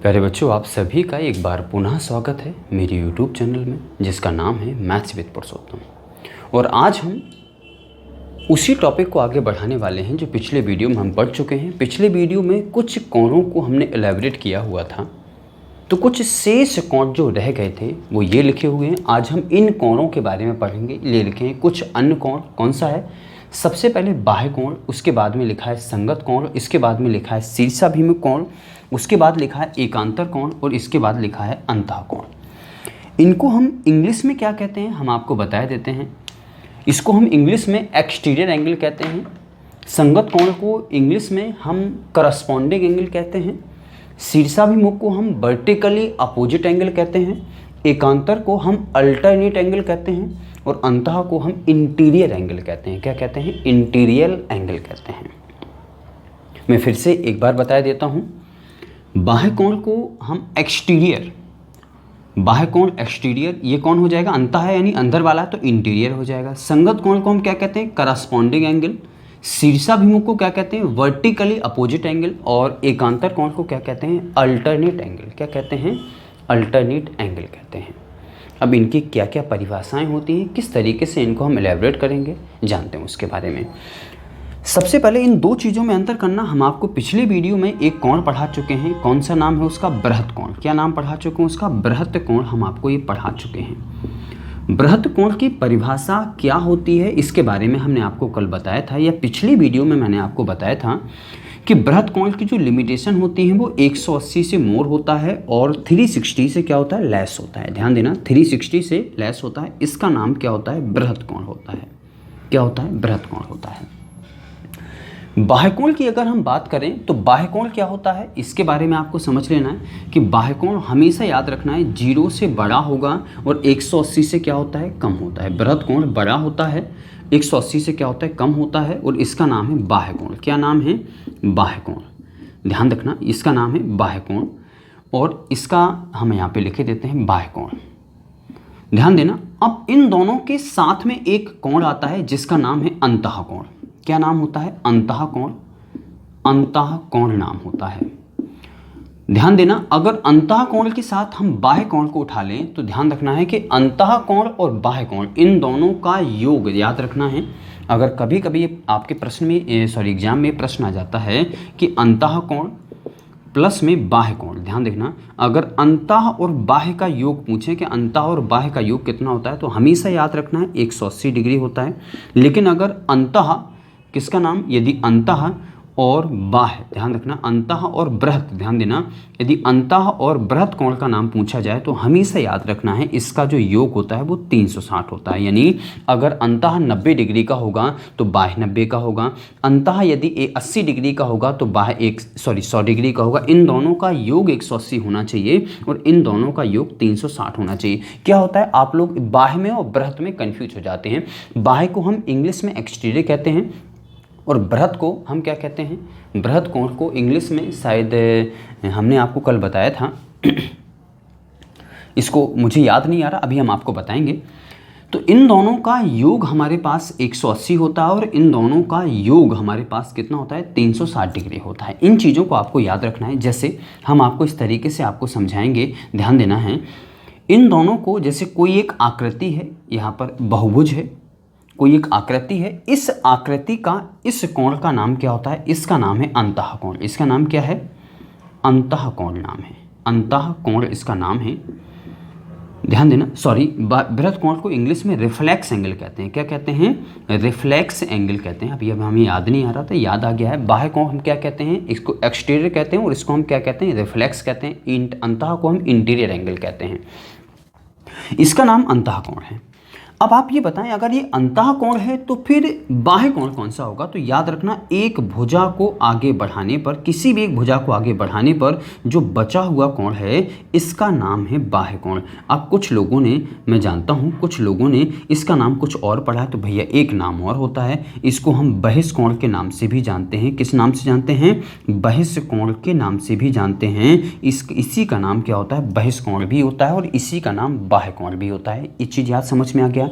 प्यारे बच्चों, आप सभी का एक बार पुनः स्वागत है मेरे YouTube चैनल में जिसका नाम है मैथ्स विद पुरुषोत्तम। और आज हम उसी टॉपिक को आगे बढ़ाने वाले हैं जो पिछले वीडियो में हम पढ़ चुके हैं। पिछले वीडियो में कुछ कोणों को हमने एलैबोरेट किया हुआ था, तो कुछ शेष कोण जो रह गए थे वो ये लिखे हुए हैं। आज हम इन कोणों के बारे में पढ़ेंगे। ये लिखे हैं कुछ अन्य कोण। कौन सा है? सबसे पहले बाह्य कोण, उसके बाद में लिखा है संगत कोण, इसके बाद में लिखा है शीर्षाभिमुख कोण, उसके बाद लिखा है एकांतर कोण और इसके बाद लिखा है अंतः कोण। इनको हम इंग्लिश में क्या कहते हैं हम आपको बता देते हैं। इसको हम इंग्लिश में एक्सटीरियर एंगल कहते हैं। संगत कोण को इंग्लिश में हम करस्पॉन्डिंग एंगल कहते हैं। शीर्षाभिमुख को हम वर्टिकली अपोजिट एंगल कहते हैं। एकांतर को हम अल्टरनेट एंगल कहते हैं और अंतः को हम इंटीरियर एंगल कहते हैं। क्या कहते हैं? इंटीरियर एंगल कहते हैं। मैं फिर से एक बार बता देता हूँ। बाह्य कोण को हम एक्सटीरियर, बाह्य कोण एक्सटीरियर, ये कौन हो जाएगा? अंतः है यानी अंदर वाला, तो इंटीरियर हो जाएगा। संगत कोण को हम क्या कहते हैं? Corresponding angle. शीर्षाभिमुख को क्या कहते हैं? Vertically opposite angle. और एकांतर कोण को क्या कहते हैं? Alternate angle. क्या कहते हैं? अल्टरनेट एंगल कहते हैं। अब इनकी क्या क्या परिभाषाएं होती हैं, किस तरीके से इनको हम एलैबोरेट करेंगे, जानते हैं उसके बारे में। सबसे पहले इन दो चीज़ों में अंतर करना। हम आपको पिछले वीडियो में एक कोण पढ़ा चुके हैं। कौन सा नाम है उसका? बृहत कोण। क्या नाम पढ़ा चुके हैं उसका? बृहत कोण। हम आपको ये पढ़ा चुके हैं। बृहत कोण की परिभाषा क्या होती है इसके बारे में हमने आपको कल बताया था, या पिछली वीडियो में मैंने आपको बताया था कि बृहत कोण की जो लिमिटेशन होती है वो 180 से मोर होता है और 360 से क्या होता है? लेस होता है। ध्यान देना, 360 से लेस होता है। इसका नाम क्या होता है? बृहत कोण होता है। क्या होता है? बृहत कोण होता है। बाह्य कोण की अगर हम बात करें तो बाह्य कोण क्या होता है इसके बारे में आपको समझ लेना है कि बाह्य कोण हमेशा याद रखना है 0 से बड़ा होगा और 180 से क्या होता है? कम होता है। बृहत कोण बड़ा होता है, 180 से क्या होता है? कम होता है और इसका नाम है बाह्य कोण। क्या नाम है? बाह्य कोण। ध्यान रखना, इसका नाम है बाह्य कोण और इसका हम यहाँ पे लिखे देते हैं बाह्य कोण। ध्यान देना। अब इन दोनों के साथ में एक कोण आता है जिसका नाम है अंतः कोण। क्या नाम होता है? अंतः कोण। अंतः कोण नाम होता है। ध्यान देना, अगर अंतः कोण के साथ हम बाह्य कोण को उठा लें तो ध्यान रखना है कि अंतः कोण और बाह्य कोण इन दोनों का योग याद रखना है। अगर कभी कभी आपके प्रश्न में एग्जाम में प्रश्न आ जाता है कि अंतः कोण प्लस में बाह्य कोण, ध्यान देखना, अगर अंतः और बाह्य का योग पूछें कि अंतः और बाह्य का योग कितना होता है तो हमेशा याद रखना है 180 डिग्री होता है। लेकिन अगर अंतः किसका नाम, यदि अंतः और बाह्य, ध्यान रखना, अंतः और बृहत, ध्यान देना, यदि अंतः और बृहत कोण का नाम पूछा जाए तो हमेशा याद रखना है इसका जो योग होता है वो 360 होता है। यानी अगर अंतः 90 डिग्री का होगा तो बाह्य 90 का होगा। अंतः यदि 80 डिग्री का होगा तो बाह्य 100 डिग्री का होगा। इन दोनों का योग 180 होना चाहिए और इन दोनों का योग 360 होना चाहिए। क्या होता है, आप लोग बाह्य में और बृहत में कन्फ्यूज हो जाते हैं। बाह्य को हम इंग्लिश में एक्सटीरियर कहते हैं और बृहत को हम क्या कहते हैं? बृहत कोण को इंग्लिश में शायद हमने आपको कल बताया था, इसको मुझे याद नहीं आ रहा, अभी हम आपको बताएंगे। तो इन दोनों का योग हमारे पास 180 होता है और इन दोनों का योग हमारे पास कितना होता है? 360 डिग्री होता है। इन चीज़ों को आपको याद रखना है। जैसे हम आपको इस तरीके से आपको समझाएंगे, ध्यान देना है। इन दोनों को, जैसे कोई एक आकृति है, यहाँ पर बहुभुज है, कोई एक आकृति है, इस आकृति का इस कोण का नाम क्या होता है? इसका नाम है अंतः कोण। इसका नाम क्या है? अंतः कोण नाम है। अंतः कोण इसका नाम है। ध्यान देना, बृहत कोण को इंग्लिश में रिफ्लेक्स एंगल कहते हैं। क्या कहते हैं? रिफ्लेक्स एंगल कहते हैं। अभी हमें याद नहीं आ रहा था, याद आ गया है। बाह्य कोण हम क्या कहते हैं? इसको एक्सटीरियर कहते हैं और इसको हम क्या कहते हैं? रिफ्लेक्स कहते हैं। अंतः को हम इंटीरियर एंगल कहते हैं। इसका नाम अंतः कोण है। अब आप ये बताएं, अगर ये अंतः कोण है तो फिर बाह्य कोण कौन सा होगा? तो याद रखना, एक भुजा को आगे बढ़ाने पर, किसी भी एक भुजा को आगे बढ़ाने पर जो बचा हुआ कोण है इसका नाम है बाह्य कोण। अब कुछ लोगों ने, मैं जानता हूँ कुछ लोगों ने इसका नाम कुछ और पढ़ा है, तो भैया एक नाम और होता है, इसको हम बहिष्ठ कोण के नाम से भी जानते हैं। किस नाम से जानते हैं? बहिष्ठ कोण के नाम से भी जानते हैं। इसी का नाम क्या होता है? बहिष्ठ कोण भी होता है और इसी का नाम बाह्य कोण भी होता है। ये चीज़ याद समझ में आ गया?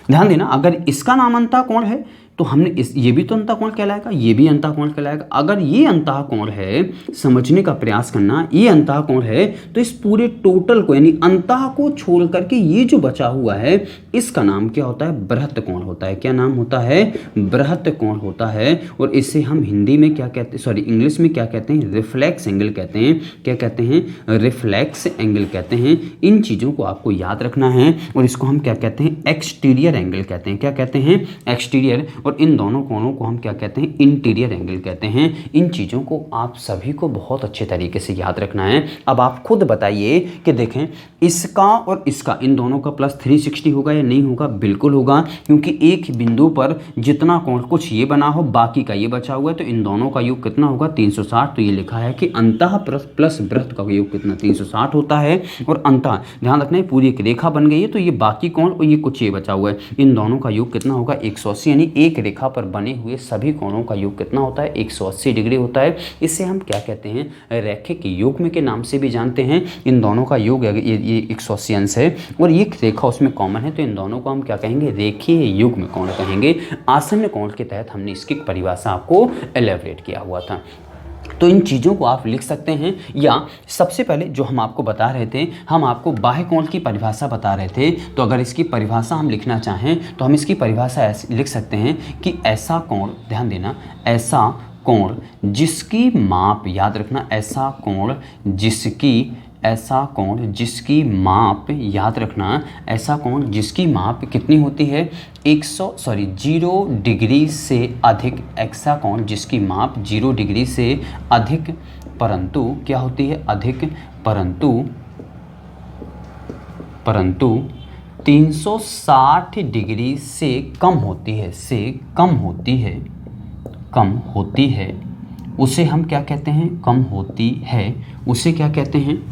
ध्यान देना, अगर इसका नाम अंतः कोण है तो हमने ये भी तो अंतःकोण कहलाएगा, ये भी अंतःकोण कहलाएगा। अगर ये अंतःकोण है, समझने का प्रयास करना, ये अंतःकोण है, तो इस पूरे टोटल को यानी अंतः को छोड़ करके ये जो बचा हुआ है इसका नाम क्या होता है? बृहत् कोण होता है। क्या नाम होता है? बृहत् कोण होता है। और इसे हम हिंदी में क्या कहते हैं, सॉरी इंग्लिश में क्या कहते हैं? रिफ्लेक्स एंगल कहते हैं। क्या कहते हैं? रिफ्लेक्स एंगल कहते हैं। इन चीज़ों को आपको याद रखना है। और इसको हम क्या कहते हैं? एक्सटीरियर एंगल कहते हैं। क्या कहते हैं? एक्सटीरियर। और इन दोनों कोणों को हम क्या कहते हैं? इंटीरियर एंगल कहते हैं। इन चीज़ों को आप सभी को बहुत अच्छे तरीके से याद रखना है। अब आप खुद बताइए कि देखें इसका और इसका, इन दोनों का प्लस 360 होगा या नहीं होगा? बिल्कुल होगा, क्योंकि एक बिंदु पर जितना कोण कुछ ये बना हो, बाकी का ये बचा हुआ है, तो इन दोनों का योग कितना होगा? 360। तो ये लिखा है कि अंतः प्लस बृहत् का योग कितना? 360 होता है। और अंतः ध्यान रखना है, पूरी एक रेखा बन गई है, तो ये बाकी कोण और ये कुछ ये बचा हुआ है, इन दोनों का योग कितना होगा? 180। यानी एक रेखा पर बने हुए सभी कोणों का योग कितना होता है? 180 डिग्री होता है। इसे हम क्या कहते हैं? रैखिक युग्म के नाम से भी जानते हैं। इन दोनों का योग ये 180 अंश है और ये रेखा उसमें कॉमन है, तो इन दोनों को हम क्या कहेंगे? रेखीय युग्म कोण कहेंगे। आसन्न कोण के तहत हमने इसकी परिभाषा आपको एलेबरेट किया हुआ था। तो इन चीज़ों को आप लिख सकते हैं। या सबसे पहले जो हम आपको बता रहे थे, हम आपको बाह्य कोण की परिभाषा बता रहे थे, तो अगर इसकी परिभाषा हम लिखना चाहें तो हम इसकी परिभाषा ऐसे लिख सकते हैं कि ऐसा कोण, ध्यान देना, ऐसा कोण जिसकी माप, याद रखना, ऐसा कोण जिसकी माप, याद रखना, ऐसा कोण जिसकी माप कितनी होती है? 0 डिग्री से अधिक। ऐसा कोण जिसकी माप 0 डिग्री से अधिक, परंतु क्या होती है? अधिक, परंतु 360 डिग्री से कम होती है, उसे हम क्या कहते हैं? कम होती है, उसे क्या कहते हैं?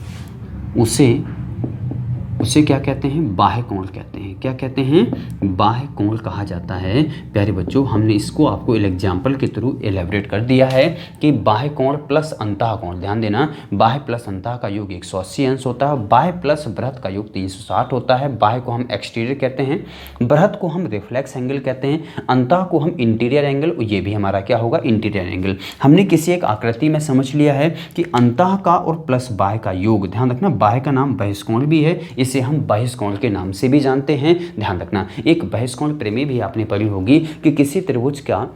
उसे क्या कहते हैं? बाह्य कोण कहते हैं। क्या कहते हैं? बाह्य कोण कहा जाता है। प्यारे बच्चों, हमने इसको आपको एग्जाम्पल के थ्रू एलेबरेट कर दिया है कि बाह्य कोण प्लस अंतः कोण, ध्यान देना, बाह्य प्लस अंतः का योग 180 अंश होता है, बाह्य प्लस बृहत् का योग 360 होता है। बाह्य को हम एक्सटीरियर कहते हैं, बृहत् को हम रिफ्लेक्स एंगल कहते हैं, अंतः को हम इंटीरियर एंगल, ये भी हमारा क्या होगा? Interior angle. हमने किसी एक आकृति में समझ लिया है कि अंतः का और प्लस बाह्य का योग, ध्यान रखना, बाह्य का नाम बहिष्कोण भी है, इसे हम बहिष्कोण के नाम से भी जानते हैं। ध्यान रखना, एक बहिष्कोण प्रमेय भी आपने पढ़ी होगी कि किसी त्रिभुज का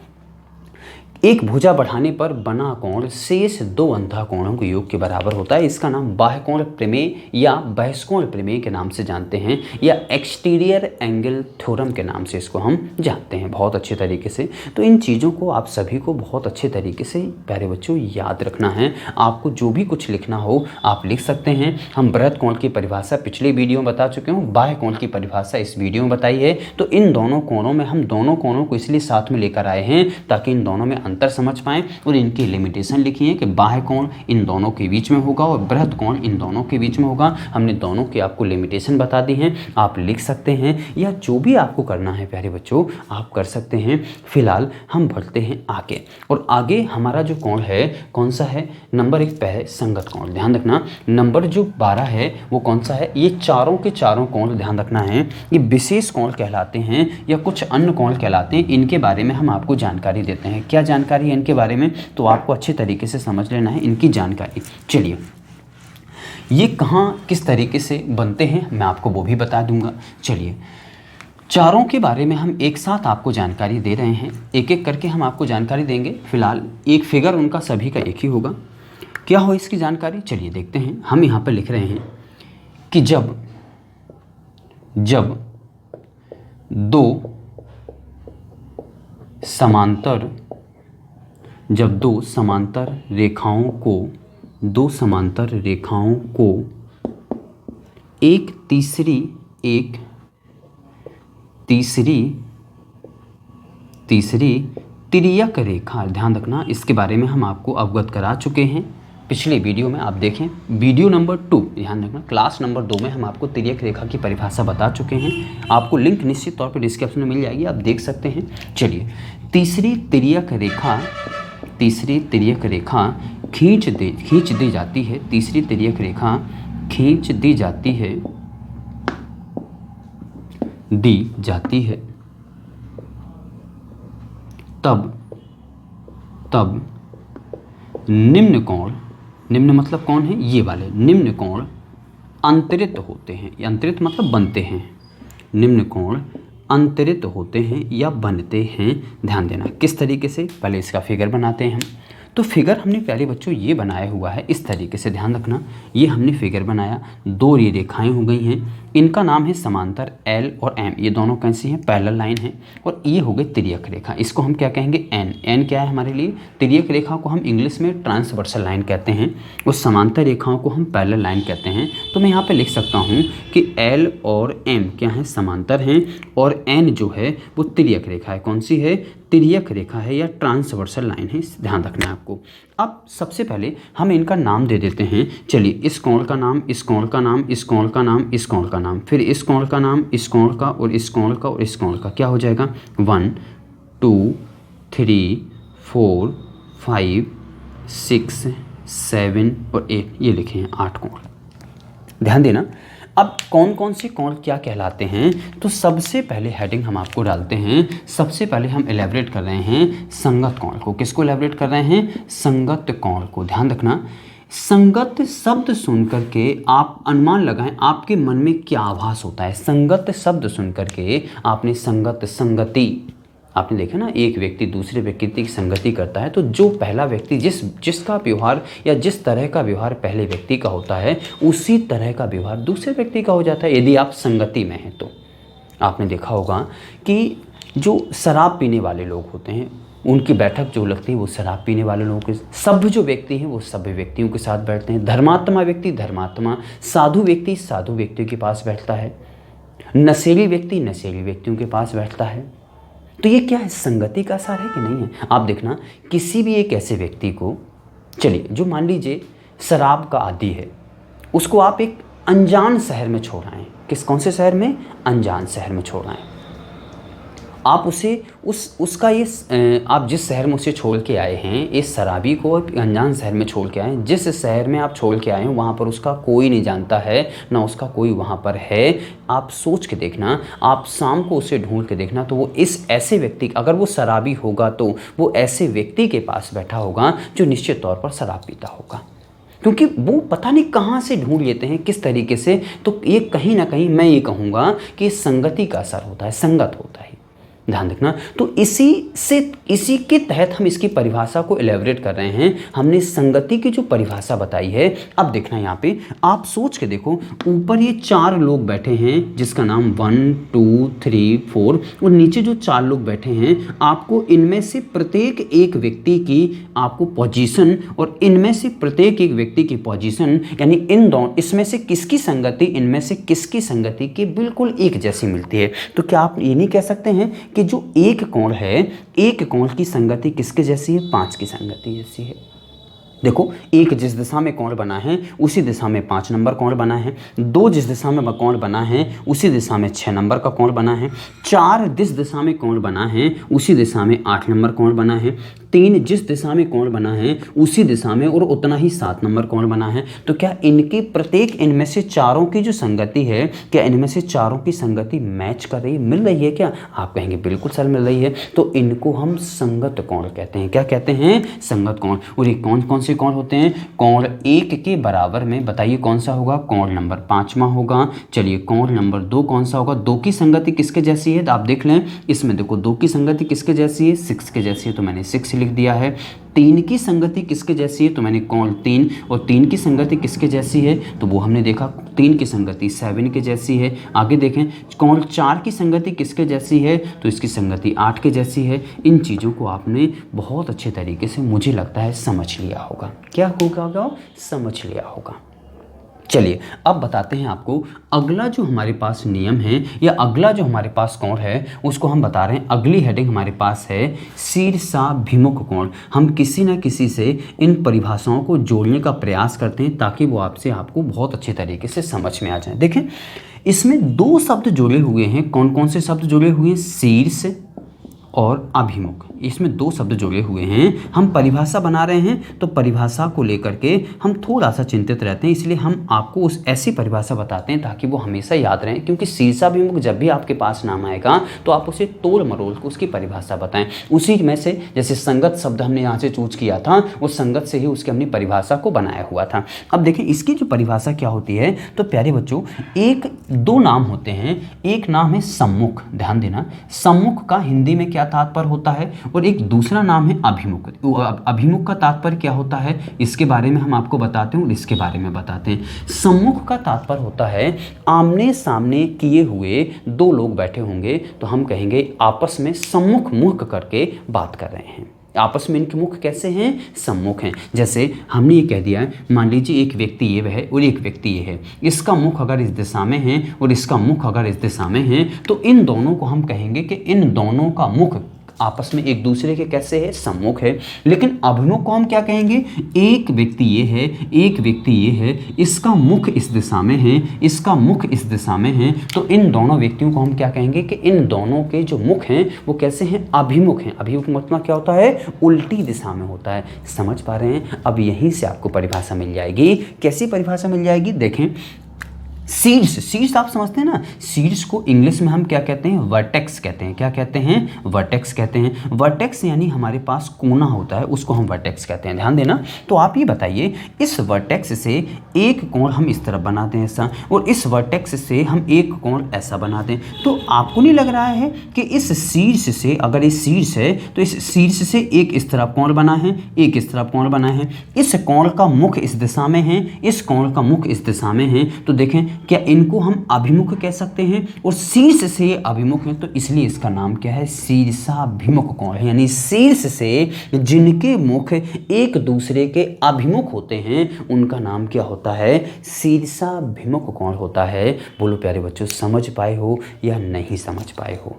एक भुजा बढ़ाने पर बना कोण शेष दो अंतः कोणों के योग के बराबर होता है। इसका नाम बाह्य कोण प्रमेय या बहिष्कोण प्रमेय के नाम से जानते हैं, या एक्सटीरियर एंगल थ्योरम के नाम से इसको हम जानते हैं बहुत अच्छे तरीके से। तो इन चीज़ों को आप सभी को बहुत अच्छे तरीके से प्यारे बच्चों याद रखना है। आपको जो भी कुछ लिखना हो आप लिख सकते हैं। हम बृहत् कोण की परिभाषा पिछले वीडियो में बता चुके हूँ, बाह्य कोण की परिभाषा इस वीडियो में बताई है। तो इन दोनों कोणों में हम दोनों कोणों को इसलिए साथ में लेकर आए हैं ताकि इन दोनों में अंतर समझ पाएं और इनकी लिमिटेशन लिखी है कि बाह्य कोण इन दोनों के बीच में होगा और बृहत् कोण इन दोनों के बीच में होगा। हमने दोनों की आपको लिमिटेशन बता दी हैं, आप लिख सकते हैं, या जो भी आपको करना है प्यारे बच्चों आप कर सकते हैं। फिलहाल हम बढ़ते हैं आगे, और आगे हमारा जो कोण है कौन सा है? नंबर 1 पे है संगत कोण। ध्यान रखना, नंबर जो 12 है वो कौन सा है? ये चारों के चारों कोण ध्यान रखना है, ये विशेष कोण कहलाते हैं या कुछ अन्य कोण कहलाते हैं। इनके बारे में हम आपको जानकारी देते हैं। क्या जानकारी है इनके बारे में? तो आपको अच्छे तरीके से समझ लेना है इनकी जानकारी। चलिए, ये कहाँ किस तरीके से बनते हैं मैं आपको वो भी बता दूंगा। चलिए, चारों के बारे में हम एक साथ आपको जानकारी दे रहे हैं, एक एक करके हम आपको जानकारी देंगे। फिलहाल एक फिगर उनका सभी का एक ही होगा। क्या हो इसकी जानकारी? चलिए देखते हैं। हम यहाँ पर लिख रहे हैं कि जब दो समांतर रेखाओं को एक तीसरी तिर्यक रेखा, ध्यान रखना इसके बारे में हम आपको अवगत करा चुके हैं पिछले वीडियो में। आप देखें वीडियो नंबर 2, ध्यान रखना क्लास नंबर 2 में हम आपको तिर्यक रेखा की परिभाषा बता चुके हैं। आपको लिंक निश्चित तौर पर डिस्क्रिप्शन में मिल जाएगी, आप देख सकते हैं। चलिए, तीसरी तिर्यक रेखा खींच दी जाती है। तीसरी तिर्यक रेखा खींच दी जाती है तब तब निम्न कोण, निम्न मतलब कौन है, ये वाले निम्न कोण अंतरित होते हैं, अंतरित मतलब बनते हैं, निम्न कोण अंतरित होते हैं या बनते हैं। ध्यान देना किस तरीके से, पहले इसका फिगर बनाते हैं हम। तो फिगर हमने पहले बच्चों ये बनाया हुआ है इस तरीके से, ध्यान रखना, ये हमने फिगर बनाया, दो ये रेखाएं हो गई हैं, इनका नाम है समांतर एल और एम, ये दोनों कैसी हैं, पैरेलल लाइन है, और ये हो गई तिर्यक रेखा, इसको हम क्या कहेंगे, एन। एन क्या है हमारे लिए, तिर्यक रेखा को हम इंग्लिश में ट्रांसवर्सल लाइन कहते हैं, और समांतर रेखाओं को हम पैरेलल लाइन कहते हैं। तो मैं यहाँ पे लिख सकता हूँ कि एल और एम क्या है, समांतर हैं, और एन जो है वो तिर्यक रेखा है। कौन सी है, तिर्यक रेखा है या ट्रांसवर्सल लाइन है, ध्यान रखना है आपको। अब सबसे पहले हम इनका नाम दे देते हैं। चलिए, इस कोण का नाम, इस कोण का नाम, इस कोण का नाम, इस कोण का नाम, फिर इस कोण का नाम, इस कोण का, और इस कोण का, और इस कोण का, क्या हो जाएगा, 1 2 3 4 5 6 7 और 8, ये लिखे हैं 8 कोण। ध्यान देना। अब कौन कौन से कोण क्या कहलाते हैं, तो सबसे पहले हेडिंग हम आपको डालते हैं, सबसे पहले हम एलैबोरेट कर रहे हैं संगत कोण को। किसको एलैबोरेट कर रहे हैं, संगत कोण को। ध्यान रखना, संगत शब्द सुनकर के आप अनुमान लगाएं आपके मन में क्या आभास होता है। संगत शब्द सुनकर के आपने संगत, संगति, आपने देखा ना, एक व्यक्ति दूसरे व्यक्ति की संगति करता है, तो जो पहला व्यक्ति जिसका व्यवहार या जिस तरह का व्यवहार पहले व्यक्ति का होता है, उसी तरह का व्यवहार दूसरे व्यक्ति का हो जाता है, यदि आप संगति में हैं तो। आपने देखा होगा कि जो शराब पीने वाले लोग होते हैं, उनकी बैठक जो लगती है वो शराब पीने वाले लोगों के, सभ्य जो व्यक्ति हैं वो सभ्य व्यक्तियों के साथ बैठते हैं, धर्मात्मा व्यक्ति धर्मात्मा, साधु व्यक्ति साधु व्यक्तियों के पास बैठता है, नशेली व्यक्ति नशेली व्यक्तियों के पास बैठता है। तो ये क्या है, संगति का सार है कि नहीं है। आप देखना, किसी भी एक ऐसे व्यक्ति को, चलिए जो मान लीजिए शराब का आदी है, उसको आप एक अनजान शहर में छोड़ आएँ, कौन से शहर में, अनजान शहर में छोड़ आएँ, आप उसे उसका ये आप जिस शहर में उसे छोड़ के आए हैं, इस शराबी को अनजान शहर में छोड़ के आए हैं, जिस शहर में आप छोड़ के आए हैं वहाँ पर उसका कोई नहीं जानता है, ना उसका कोई वहाँ पर है। आप सोच के देखना, आप शाम को उसे ढूंढ के देखना, तो वो इस ऐसे व्यक्ति, अगर वो शराबी होगा तो वो ऐसे व्यक्ति के पास बैठा होगा जो निश्चित तौर पर शराब पीता होगा, क्योंकि वो पता नहीं कहाँ से ढूंढ लेते हैं, किस तरीके से। तो ये कहीं ना कहीं मैं ये कहूँगा कि संगति का असर होता है, संगत होता है। ध्यान रखना। तो इसी के तहत हम इसकी परिभाषा को एलैबोरेट कर रहे हैं। हमने संगति की जो परिभाषा बताई है, अब देखना यहाँ पे आप सोच के देखो, ऊपर ये 4 लोग बैठे हैं जिसका नाम 1 2 3 4, और नीचे जो 4 लोग बैठे हैं, आपको इनमें से प्रत्येक एक व्यक्ति की आपको पोजीशन, और इनमें से प्रत्येक एक व्यक्ति की पोजीशन, यानी इन दोनों, इसमें से किसकी संगति इनमें से किसकी संगति की बिल्कुल एक जैसी मिलती है। तो क्या आप ये नहीं कह सकते हैं कि जो एक कोण है, एक कोण की संगति किसके जैसी है, 5 की संगति जैसी है। देखो, एक जिस दिशा में कोण बना है उसी दिशा में 5 नंबर कोण बना है, 2 जिस दिशा में कोण बना है उसी दिशा में 6 नंबर का कोण बना है, 4 जिस दिशा में कोण बना है उसी दिशा में 8 नंबर कोण बना है, 3 जिस दिशा में कोण बना है उसी दिशा में और उतना ही 7 नंबर कोण बना है। तो क्या इनकी प्रत्येक, इनमें से चारों की जो संगति है, क्या इनमें से चारों की संगति मैच कर रही है, मिल रही है क्या? आप कहेंगे बिल्कुल सर मिल रही है। तो इनको हम संगत कोण कहते हैं। क्या कहते हैं? संगत कोण। और ये कौन कौन से कोण होते हैं? कोण 1 के बराबर में बताइए कौन सा होगा? कोण नंबर 5वां होगा। चलिए, कोण नंबर 2 कौन सा होगा? 2 की संगति किसके जैसी है? तो आप देख लें, इसमें देखो 2 की संगति किसके जैसी है? 6 के जैसी है, तो मैंने 6 लिख दिया है। 3 की संगति किसके जैसी है? तो मैंने कोण 3, और 3 की संगति किसके जैसी है? तो वो हमने देखा 3 की संगति 7 के जैसी है। आगे देखें, कोण 4 की संगति किसके जैसी है? तो इसकी संगति 8 के जैसी है। इन चीज़ों को आपने बहुत अच्छे तरीके से, मुझे लगता है, समझ लिया होगा। क्या होगा? समझ लिया होगा। चलिए, अब बताते हैं आपको अगला जो हमारे पास नियम है, या अगला जो हमारे पास कोण है, उसको हम बता रहे हैं। अगली हेडिंग हमारे पास है शीर्षाभिमुख कोण। हम किसी न किसी से इन परिभाषाओं को जोड़ने का प्रयास करते हैं ताकि वो आपको बहुत अच्छे तरीके से समझ में आ जाए। देखें, इसमें 2 शब्द जुड़े हुए हैं। कौन कौन से शब्द जुड़े हुए हैं? शीर्ष और अभिमुख। इसमें दो शब्द जुड़े हुए हैं, हम परिभाषा बना रहे हैं, तो परिभाषा को लेकर के हम थोड़ा सा चिंतित रहते हैं, इसलिए हम आपको उस ऐसी परिभाषा बताते हैं ताकि वो हमेशा याद रहें। क्योंकि शीर्षाभिमुख जब भी आपके पास नाम आएगा तो आप उसे तोड़ मरोड़ को उसकी परिभाषा बताएं। उसी में से जैसे संगत शब्द हमने यहाँ से चूज किया था, उस संगत से ही उसकी हमने परिभाषा को बनाया हुआ था। अब देखिए इसकी जो परिभाषा क्या होती है, तो प्यारे बच्चों एक दो नाम होते हैं, एक नाम है सम्मुख, ध्यान देना, सम्मुख का हिंदी में क्या तात्पर्य होता है, और एक दूसरा नाम है अभिमुख। अभिमुख का तात्पर्य क्या होता है इसके बारे में हम आपको बताते हैं और इसके बारे में बताते हैं। सम्मुख का तात्पर्य होता है आमने सामने किए हुए दो लोग बैठे होंगे तो हम कहेंगे आपस में सम्मुख मुख करके बात कर रहे हैं, आपस में इनके मुख कैसे हैं, सम्मुख हैं। जैसे हमने ये कह दिया है, मान लीजिए एक व्यक्ति ये है और एक व्यक्ति ये है, इसका मुख अगर इस दिशा में है और इसका मुख अगर इस दिशा में है तो इन दोनों को हम कहेंगे कि इन दोनों का मुख आपस में एक दूसरे के कैसे है, सम्मुख है। लेकिन अभिमुख को हम क्या कहेंगे, एक व्यक्ति ये है, एक व्यक्ति ये है, इसका मुख इस दिशा में है, इसका मुख इस दिशा में है, तो इन दोनों व्यक्तियों को हम क्या कहेंगे कि इन दोनों के जो मुख हैं वो कैसे हैं, अभिमुख हैं। अभिमुख मतलब क्या होता है, उल्टी दिशा में होता है। समझ पा रहे हैं? अब यहीं से आपको परिभाषा मिल जाएगी। कैसी परिभाषा मिल जाएगी, देखें शीर्ष, शीर्ष आप समझते हैं ना, शीर्ष को इंग्लिश में हम क्या कहते हैं, वर्टेक्स कहते हैं। क्या कहते हैं, वर्टेक्स कहते हैं। वर्टेक्स यानी हमारे पास कोना होता है, उसको हम वर्टेक्स कहते हैं, ध्यान देना। तो आप ये बताइए इस वर्टेक्स से एक कोण हम इस तरफ बना दें ऐसा, और इस वर्टेक्स से हम एक कोण ऐसा बना दें, तो आपको नहीं लग रहा है कि इस शीर्ष से, अगर इस शीर्ष है तो इस शीर्ष से एक इस तरफ कोण बना है, एक इस तरफ कोण बना है, इस कोण का मुख इस दिशा में है, इस कोण का मुख इस दिशा में है, तो देखें क्या इनको हम अभिमुख कह सकते हैं, और शीर्ष से ये अभिमुख है तो इसलिए इसका नाम क्या है, शीर्षाभिमुख कोण है। यानी शीर्ष से जिनके मुख एक दूसरे के अभिमुख होते हैं उनका नाम क्या होता है, शीर्षाभिमुख कोण होता है। बोलो प्यारे बच्चों, समझ पाए हो या नहीं समझ पाए हो?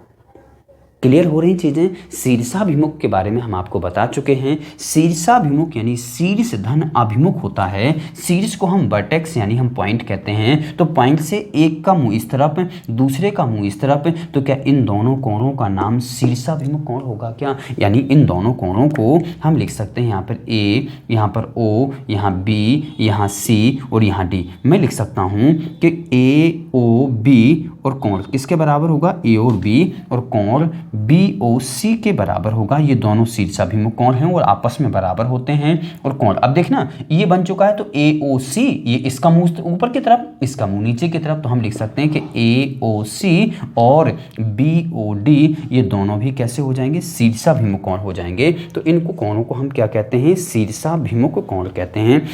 क्लियर हो रही चीज़ें? शीर्षाभिमुख के बारे में हम आपको बता चुके हैं। शीर्षाभिमुख यानी शीर्ष धन अभिमुख होता है। शीर्ष को हम वर्टेक्स यानी हम पॉइंट कहते हैं, तो पॉइंट से एक का मुंह इस तरफ, दूसरे का मुंह इस तरफ, तो क्या इन दोनों कोणों का नाम शीर्षाभिमुख कोण होगा क्या? यानी इन दोनों कोणों को हम लिख सकते हैं यहाँ पर ए, यहाँ पर ओ, यहाँ बी, यहाँ सी और यहाँ डी। मैं लिख सकता हूँ कि ए ओ बी और कोण किसके बराबर होगा, ए और बी, और कोण बी ओ सी के बराबर होगा। ये दोनों शीर्षाभिमुख कोण हैं और आपस में बराबर होते हैं। और कोण अब देखना ये बन चुका है, तो ए ओ सी, ये इसका मुंह ऊपर की तरफ, इसका मुंह नीचे की तरफ, तो हम लिख सकते हैं कि ए ओ सी और बी ओ डी ये दोनों भी कैसे हो जाएंगे, शीर्षाभिमुख कोण हो जाएंगे। तो इनको कोणों को हम क्या कहते हैं, शीर्षाभिमुख कोण कहते हैं।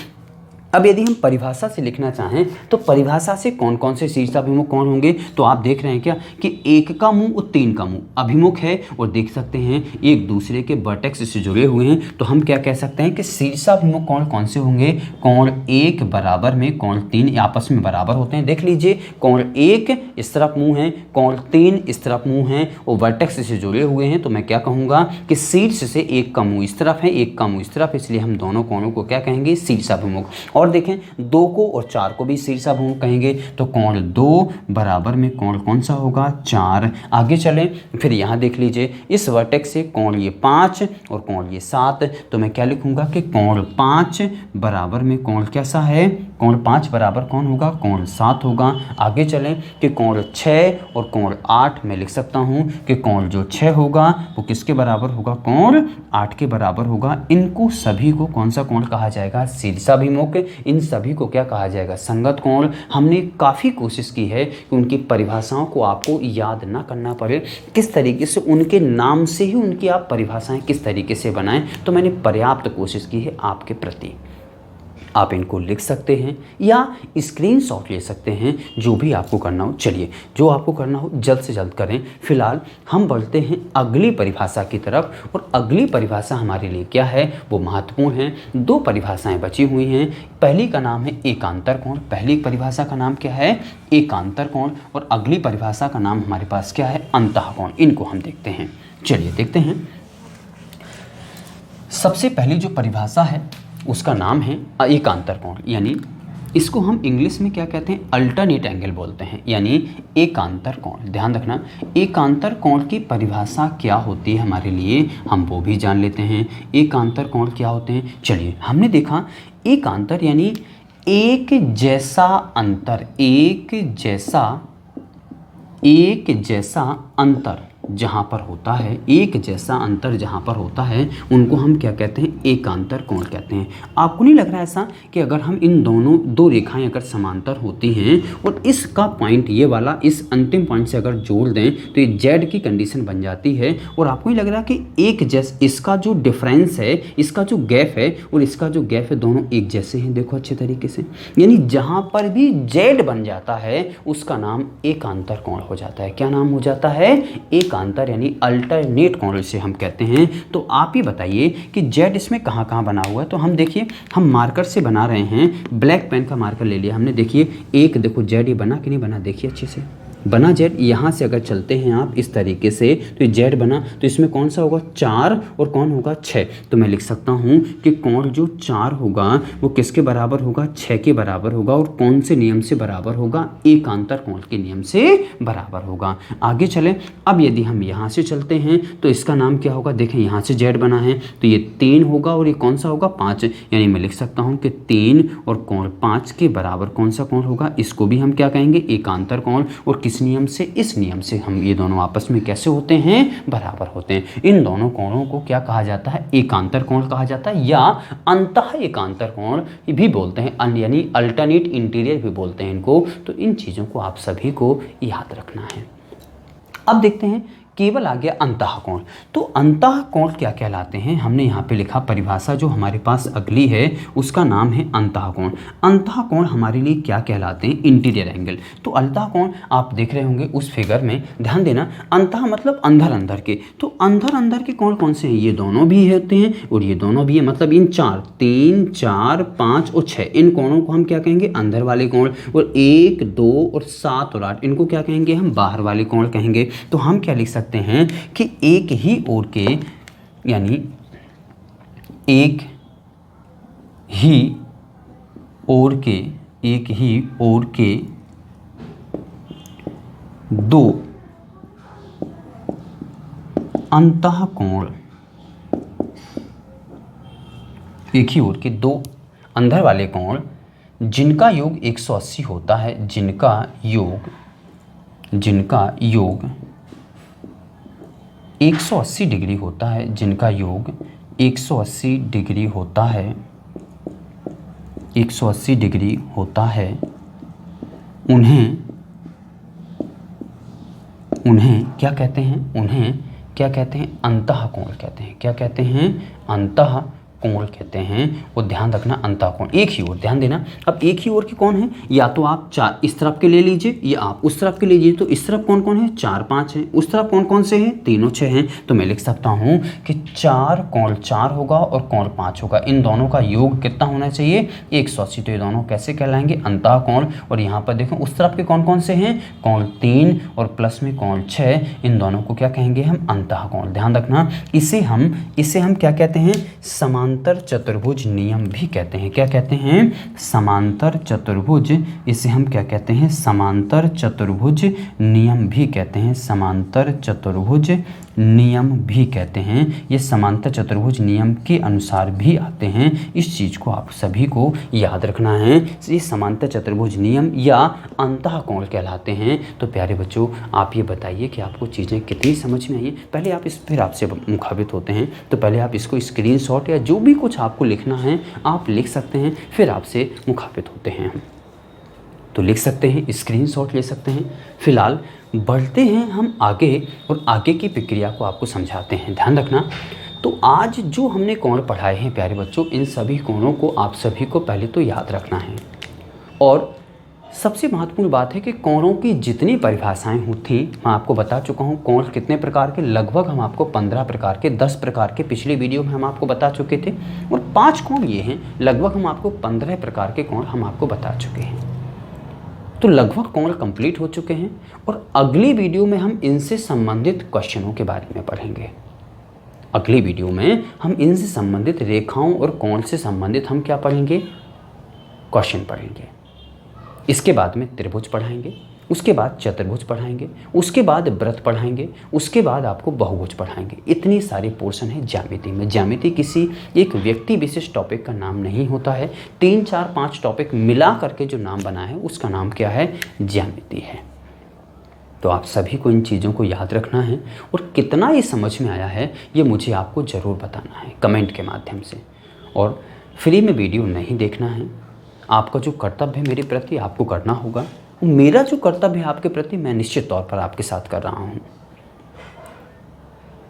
अब यदि हम परिभाषा से लिखना चाहें तो परिभाषा से कौन कौन से शीर्षाभिमुख कोण होंगे, तो आप देख रहे हैं क्या कि एक का मुंह और तीन का मुंह अभिमुख है, और देख सकते हैं एक दूसरे के वर्टेक्स से जुड़े हुए हैं, तो हम क्या कह सकते हैं कि शीर्षाभिमुख कोण कौन से होंगे, कोण एक बराबर में कोण तीन आपस में बराबर होते हैं। देख लीजिए कोण एक इस तरफ मुंह है, कोण तीन इस तरफ मुंह है और वर्टेक्स से जुड़े हुए हैं, तो मैं क्या कहूँगा कि शीर्ष से एक का मुंह इस तरफ है, एक का मुंह इस तरफ, इसलिए हम दोनों कोणों को क्या कहेंगे, शीर्षाभिमुख। और देखें दो को और चार को भी शीर्षाभिमुख कहेंगे, तो कोण दो बराबर में कोण कौन सा होगा, चार। आगे चलें, फिर यहाँ देख लीजिए इस वर्टेक्स से कोण ये 5 और कोण ये 7, तो मैं क्या लिखूंगा कि कोण 5 बराबर में कोण कैसा है, कोण 5 बराबर कौन होगा, कोण 7 होगा। आगे चलें कि कोण 6 और कोण 8, मैं लिख सकता हूँ कि कोण जो 6 होगा वो किसके बराबर होगा, कोण 8 के बराबर होगा। इनको सभी को कौन सा कोण कहा जाएगा, शीर्षाभिमुख। इन सभी को क्या कहा जाएगा, संगत कोण। हमने काफ़ी कोशिश की है कि उनकी परिभाषाओं को आपको याद ना करना पड़े, किस तरीके से उनके नाम से ही उनकी आप परिभाषाएं किस तरीके से बनाएं, तो मैंने पर्याप्त कोशिश की है आपके प्रति। आप इनको लिख सकते हैं या स्क्रीनशॉट ले सकते हैं, जो भी आपको करना हो। चलिए जो आपको करना हो जल्द से जल्द करें। फिलहाल हम बढ़ते हैं अगली परिभाषा की तरफ, और अगली परिभाषा हमारे लिए क्या है वो महत्वपूर्ण है। दो परिभाषाएं बची हुई हैं। पहली का नाम है एकांतर कोण, पहली परिभाषा का नाम क्या है, एकांतर कोण, और अगली परिभाषा का नाम हमारे पास क्या है, अंतः कोण। इनको हम देखते हैं। चलिए देखते हैं। सबसे पहली जो परिभाषा है उसका नाम है एकांतर कोण, यानी इसको हम इंग्लिश में क्या कहते हैं, अल्टरनेट एंगल बोलते हैं, यानी एकांतर कोण। ध्यान रखना, एकांतर कोण की परिभाषा क्या होती है हमारे लिए, हम वो भी जान लेते हैं। एकांतर कोण क्या होते हैं, चलिए हमने देखा एकांतर यानी एक जैसा अंतर, एक जैसा अंतर जहाँ पर होता है, एक जैसा अंतर जहाँ पर होता है उनको हम क्या कहते हैं, एकांतर कोण कहते हैं। आपको नहीं लग रहा ऐसा कि अगर हम इन दोनों दो रेखाएं अगर समांतर होती हैं और इसका पॉइंट ये वाला इस अंतिम पॉइंट से अगर जोड़ दें तो ये जेड की कंडीशन बन जाती है, और आपको नहीं लग रहा कि एक जैसा इसका जो डिफरेंस है, इसका जो गैप है और इसका जो गैप है, दोनों एक जैसे हैं। देखो अच्छे तरीके से, यानी जहाँ पर भी जेड बन जाता है उसका नाम एकांतर कोण हो जाता है। क्या नाम हो जाता है, एकांतर यानी अल्टरनेट कोण इसे हम कहते हैं। तो आप ही बताइए कि जेड इसमें कहाँ कहाँ बना हुआ है। तो हम देखिए, हम मार्कर से बना रहे हैं, ब्लैक पेन का मार्कर ले लिया हमने। देखिए एक देखो जेड ये बना कि नहीं बना, देखिए अच्छे से बना जेड। यहाँ से अगर चलते हैं आप इस तरीके से तो ये जेड बना, तो इसमें कौन सा होगा, 4 और कौन होगा 6। तो मैं लिख सकता हूँ कि कोण जो 4 होगा वो किसके बराबर होगा, 6 के बराबर होगा। और कौन से नियम से बराबर होगा, एकांतर कोण के नियम से बराबर होगा। आगे चले, अब यदि हम यहाँ से चलते हैं तो इसका नाम क्या होगा, देखें यहाँ से जेड बना है तो ये 3 होगा और ये कौन सा होगा, 5। यानी मैं लिख सकता हूँ कि 3 और कोण 5 के बराबर कौन सा कोण होगा, इसको भी हम क्या कहेंगे, एकांतर कोण। और किस नियम से, इस नियम से हम ये दोनों आपस में कैसे होते हैं, बराबर होते हैं। इन दोनों कोणों को क्या कहा जाता है, एकांतर कोण कहा जाता है, या अंतः एकांतर कोण भी बोलते हैं, यानी अल्टरनेट इंटीरियर भी बोलते हैं इनको। तो इन चीज़ों को आप सभी को याद रखना है। अब देखते हैं, केवल आ गया अंतः कोण। तो अंतः कोण क्या कहलाते हैं, हमने यहाँ पे लिखा परिभाषा जो हमारे पास अगली है उसका नाम है अंतः कोण। अंतः कोण हमारे लिए क्या कहलाते हैं, इंटीरियर एंगल। तो अंतः कोण आप देख रहे होंगे उस फिगर में, ध्यान देना, अंतः मतलब अंदर अंदर के। तो अंदर अंदर के कोण कौन से हैं, ये दोनों भी होते हैं और ये दोनों भी है, मतलब इन 4, 3, 4, 5 और 6 इन कोणों को हम क्या कहेंगे, अंदर वाले कोण। और 1, 2 और 7 और 8 इनको क्या कहेंगे, हम बाहर वाले कोण कहेंगे। तो हम क्या लिख सकते हैं कि एक ही ओर के, यानी एक ही ओर के दो अंतः कोण, एक ही ओर के दो अंदर वाले कोण जिनका योग 180 होता है, जिनका योग 180 डिग्री होता है, जिनका योग 180 डिग्री होता है, 180 डिग्री होता है, उन्हें क्या कहते हैं, उन्हें क्या कहते हैं, अंतः कोण कहते हैं। क्या कहते हैं, अंतः कोण कहते हैं। और ध्यान रखना, अंतः कोण एक ही ओर, ध्यान देना। अब एक ही ओर के कौन है, या तो आप 4 इस तरफ के ले लीजिए या आप उस तरफ के लीजिए। तो इस तरफ कौन कौन है, 4, 5 है। उस तरफ कौन कौन से हैं, 3 और 6 हैं। तो मैं लिख सकता हूँ कि 4 कोण 4 होगा और कोण 5 होगा। इन दोनों का योग कितना होना चाहिए, 180। तो ये दोनों कैसे कहलाएंगे, अंतः कोण। और यहाँ पर देखो उस तरफ के कौन कौन से हैं, कोण 3 और प्लस में कोण 6, इन दोनों को क्या कहेंगे हम, अंतः कोण। ध्यान रखना, इसे हम क्या कहते हैं, समांतर चतुर्भुज नियम भी कहते हैं। क्या कहते हैं, समांतर चतुर्भुज, इसे हम क्या कहते हैं, समांतर चतुर्भुज नियम भी कहते हैं, समांतर चतुर्भुज नियम भी कहते हैं। ये समांतर चतुर्भुज नियम के अनुसार भी आते हैं। इस चीज़ को आप सभी को याद रखना है। ये समांतर चतुर्भुज नियम या अंतः कोण कहलाते हैं। तो प्यारे बच्चों, आप ये बताइए कि आपको चीज़ें कितनी समझ में आई। पहले आप फिर आपसे मुखाबित होते हैं, तो पहले आप इसको स्क्रीनशॉट या जो भी कुछ आपको लिखना है आप लिख सकते हैं, फिर आपसे मुखाबित होते हैं हम। तो लिख सकते हैं, स्क्रीनशॉट ले सकते हैं। फिलहाल बढ़ते हैं हम आगे और आगे की प्रक्रिया को आपको समझाते हैं। ध्यान रखना, तो आज जो हमने कोण पढ़ाए हैं प्यारे बच्चों, इन सभी कोणों को आप सभी को पहले तो याद रखना है। और सबसे महत्वपूर्ण बात है कि कोणों की जितनी परिभाषाएं होती मैं आपको बता चुका हूं। कोण कितने प्रकार के, लगभग हम आपको 15 प्रकार के, 10 प्रकार के पिछले वीडियो में हम आपको बता चुके थे। और 5 कोण ये हैं, लगभग हम आपको 15 प्रकार के कोण हम आपको बता चुके हैं। तो लगभग कोण कंप्लीट हो चुके हैं और अगली वीडियो में हम इनसे संबंधित क्वेश्चनों के बारे में पढ़ेंगे। अगली वीडियो में हम इनसे संबंधित रेखाओं और कोण से संबंधित हम क्या पढ़ेंगे, क्वेश्चन पढ़ेंगे। इसके बाद में त्रिभुज पढ़ाएंगे, उसके बाद चतुर्भुज पढ़ाएंगे, उसके बाद वृत्त पढ़ाएंगे, उसके बाद आपको बहुभुज पढ़ाएंगे। इतनी सारी पोर्शन है ज्यामिति में। ज्यामिति किसी एक व्यक्ति विशिष्ट टॉपिक का नाम नहीं होता है। 3, 4, 5 टॉपिक मिला करके जो नाम बना है उसका नाम क्या है? ज्यामिति है। तो आप सभी को इन चीज़ों को याद रखना है और कितना ये समझ में आया है ये मुझे आपको ज़रूर बताना है कमेंट के माध्यम से। और फ्री में वीडियो नहीं देखना है। आपका जो कर्तव्य है मेरे प्रति आपको करना होगा, मेरा जो कर्तव्य है आपके प्रति मैं निश्चित तौर पर आपके साथ कर रहा हूँ।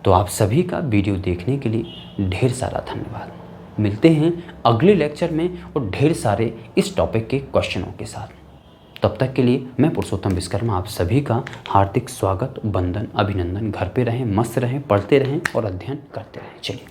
तो आप सभी का वीडियो देखने के लिए ढेर सारा धन्यवाद। मिलते हैं अगले लेक्चर में और ढेर सारे इस टॉपिक के क्वेश्चनों के साथ। तब तक के लिए मैं पुरुषोत्तम विश्वकर्मा आप सभी का हार्दिक स्वागत, वंदन, अभिनंदन। घर पे रहें, मस्त रहें, पढ़ते रहें और अध्ययन करते रहें। चलिए।